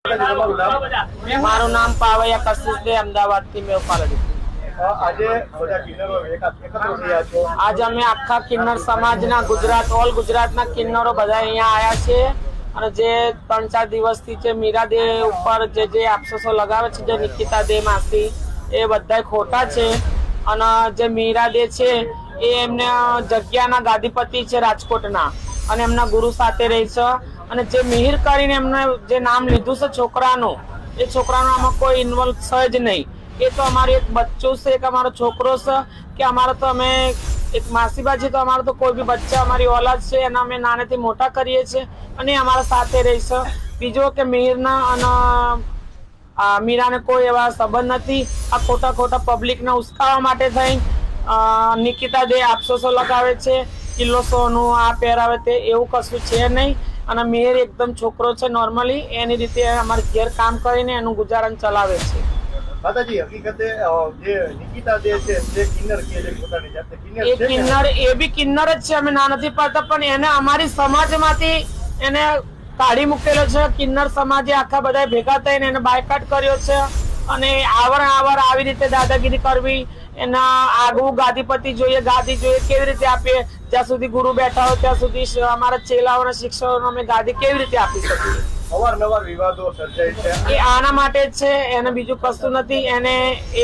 મારું નામ પાવૈયા કશિશ દે, અમદાવાદ થી મેં ઉપાડી. આજે અમે આખા કિન્નર સમાજના ઓલ ગુજરાતના કિન્નરો બધા અહીંયા આવ્યા છે અને જે 3-4 દિવસથી જે મીરા દે ઉપર જે આક્ષેપો લગાવે છે, જે નિકિતા દે માસી, એ બધા ખોટા છે. અને જે મીરા દે છે એ એમના જગ્યાના ગાદીપતિ છે રાજકોટના, અને એમના ગુરુ સાથે રહે છે. અને જે મિહિર કરીને એમને જે નામ લીધું છે છોકરાનું, એ છોકરાનું આમાં કોઈ ઇન્વોલ્વ છે જ નહીં. એ તો અમારું એક બચ્ચું છે, એક અમારો છોકરો છે કે અમારો તો અમે એક માસીબા છે, તો અમારો તો કોઈ બી બચ્ચા અમારી ઓલાદ છે, એના અમે નાનેથી મોટા કરીએ છીએ અને અમારા સાથે રહે છે. બીજો કે મિહિરના અને મીરાને કોઈ એવા સંબંધ નથી. આ ખોટા પબ્લિકને ઉશ્કાવવા માટે થઈ નિકિતા દે આક્ષેપો લગાવે છે, કિલ્લો સોનું આ પહેરાવે તે, એવું કશું છે નહીં. અને મિહિર એકદમ છોકરો છે, નોર્મલી એની રીતે અમારે ઘેર કામ કરીને એનું ગુજારણ ચલાવે છે. દાદાજી, હકીકતે જે નિકિતા દે છે તે કિન્નર કહે છે પોતાની જાતે. એ કિન્નર, એ બી કિન્નર જ છે, અમે ના નથી પાડતા, પણ એને અમારી સમાજમાંથી એને કાઢી મૂકેલો છે. કિન્નર સમાજે આખા બધા ભેગા થઈને એને બાયકાટ કર્યો છે. અને આવર આવી રીતે દાદાગીરી કરવી, એના આગવું ગાદીપતિ જોઈએ, ગાદી જોઈએ, કેવી રીતે આપીએ? જ્યાં સુધી ગુરુ બેઠા હોય ત્યાં સુધી અમારા ચેલાઓના શિક્ષકોને અમે ગાદી કેવી રીતે આપી શકીએ? અવારનવાર વિવાદો સર્જાય છે. એ આના માટે જ છે, એને બીજું કશું નથી. એને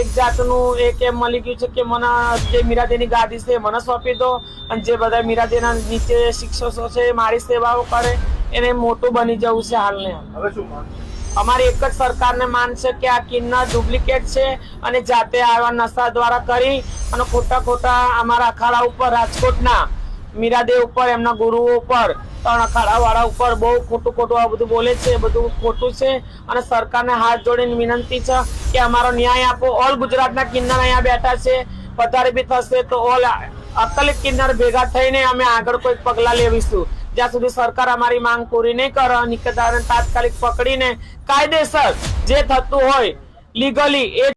એક જાતનું એક એમ મળી ગયું છે કે મને જે મીરાદેની ગાદી છે મને સોંપી દો, અને જે બધા મીરાદેના નીચે શિક્ષકો છે મારી સેવાઓ કરે, એને મોટું બની જવું છે. હાલને હવે શું માંગ? અમારી એક જ સરકારને માંગ છે કે આ કિન્નર ડુપ્લિકેટ છે અને જાતે આવા નશા દ્વારા કરી અને ખોટા અમારા અખાડા ઉપર, રાજકોટના મીરાદેવ ઉપર, એમના ગુરુઓ ઉપર, 3 અખાડા વાળા ઉપર બહુ ખોટું આ બધું બોલે છે. બધું ખોટું છે. અને સરકારને હાથ જોડીને વિનંતી છે કે અમારો ન્યાય આપો. ઓલ ગુજરાતના કિન્નર અહીંયા બેઠા છે, વધારે બી થશે તો ઓલ અકલિત કિન્નર ભેગા થઈને અમે આગળ કોઈ પગલા લેવીશું. જ્યાં સુધી સરકાર અમારી માંગ પૂરી નહીં કરે, નિકિતાને તાત્કાલિક પકડીને કાયદેસર જે થતું હોય લીગલી એ